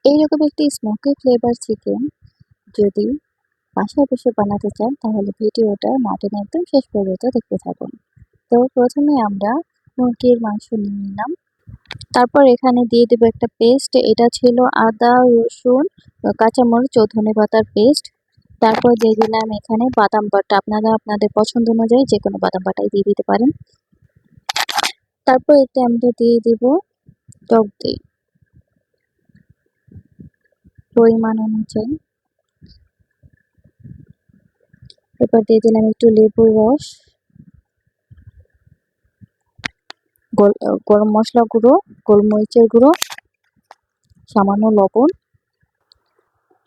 এইরকম একটি smoky flavour chicken যদি বাসায় বসে বানাতে চান তাহলে ভিডিওটা না টেনে একদম শেষ পর্যন্ত দেখতে থাকুন। তো প্রথমে আমরা মুরগির মাংস নিয়ে নিলাম। তারপর এখানে দিয়ে দেবো একটা পেস্ট। এটা ছিল আদা, রসুন, কাঁচামরিচ ও ধনেপাতার পেস্ট। তারপর দিয়ে দিলাম এখানে বাদাম বাটা। আপনারা আপনাদের পছন্দ অনুযায়ী যেকোনো বাদাম বাটাই দিয়ে দিতে পারেন। তারপর এতে আমরা দিয়ে দিব টক দই পরিমাণ অনুযায়ী। এরপর দিয়ে দিলাম একটু লেবুর রস, গরম মশলা গুঁড়ো, গোলমরিচের গুঁড়ো, সামান্য লবণ।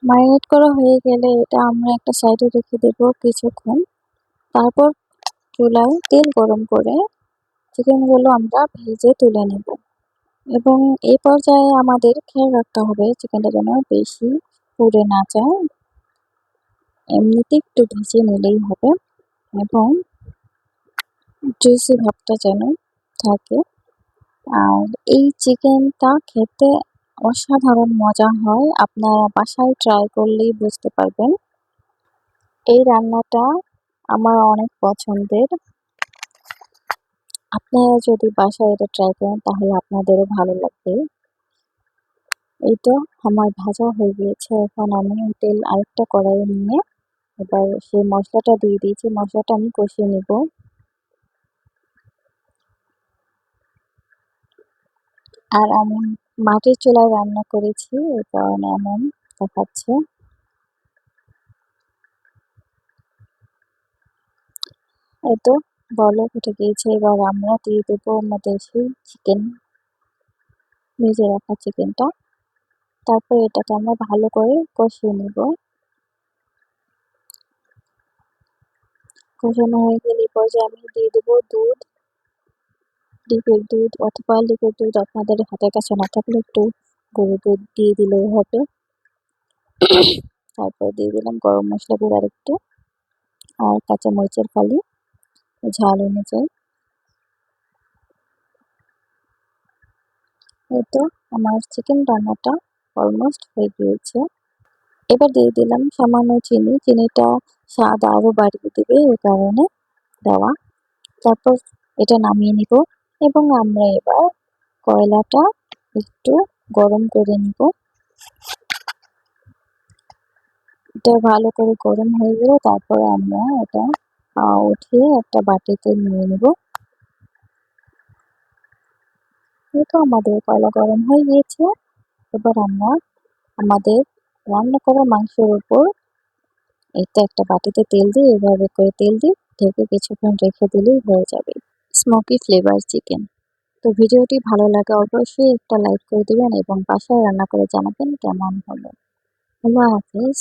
ম্যারিনেট করা হয়ে গেলে এটা আমরা একটা সাইডে রেখে দেব কিছুক্ষণ। তারপর চুলায় তেল গরম করে চিকেনগুলো আমরা ভেজে তুলে নেব। এবং এই পর্যায়ে আমাদের খেয়াল রাখতে হবে চিকেনটা যেন বেশি পুড়ে না যায়, এমনিতে একটু ভেজে নিলেই হবে এবং জুসি ভাবটা যেন থাকে। আর এই চিকেনটা খেতে অসাধারণ মজা হয়, আপনারা বাসায় ট্রাই করলেই বুঝতে পারবেন। এই রান্নাটা আমার অনেক পছন্দের। আপনারা যদি বাসায় এটা ট্রাই করেন তাহলে আপনাদেরও ভালো লাগবে। এই তো আমার ভাজা হয়ে গিয়েছে। এখন আমি তেল আরেকটা কড়াইয়ে নিয়ে এবার সেই মশলাটা দিয়ে দিয়েছি। মশলাটা আমি কষিয়ে নেব। আর আমি মাটির চুলায় রান্না করেছি, এই কারণে এমন দেখাচ্ছে। এই তো বলক উঠে গিয়েছে। এবার আমরা দিয়ে দেবো আমাদের সেই চিকেন, ভেজে রাখা চিকেনটা। তারপর এটাকে আমরা ভালো করে কষিয়ে নেব। কষানো হয়ে গেলে এই পর্যায়ে আমি দিয়ে দেবো দুধ, লিকুইড দুধ অথবা লিকুইড দুধ আপনাদের হাতের কাছে না থাকলে একটু গরুর দুধ দিয়ে দিলেও হবে। তারপর দিয়ে দিলাম গরম মশলা গুঁড়ো আরেকটু, আর কাঁচামরিচের ফালি ঝাল অনুযায়ী। এই তো আমার চিকেন রান্নাটা অলমোস্ট হয়ে গিয়েছে। এবার দিয়ে দিলাম সামান্য চিনি। চিনিটা স্বাদ আরও বাড়িয়ে দেবে, এই কারণে দেওয়া। তারপর এটা নামিয়ে নিব এবং আমরা এবার কয়লাটা একটু গরম করে নিব। এটা ভালো করে গরম হয়ে গেলে তারপরে আমরা এটা উঠিয়ে একটা বাটিতে নিয়ে নেব। এই তো আমাদের কয়লা গরম হয়ে গিয়েছে। এবার আমরা আমাদের রান্না করা মাংসের উপর এটা একটা বাটিতে তেল দিই, এভাবে করে তেল দিই, ঢেকে কিছুক্ষণ রেখে দিলেই হয়ে যাবে স্মোকি ফ্লেভার চিকেন। তো ভিডিওটি ভালো লাগে অবশ্যই একটা লাইক করে দিবেন এবং বাসায় রান্না করে জানাবেন কেমন হলো। আল্লাহ হাফেজ।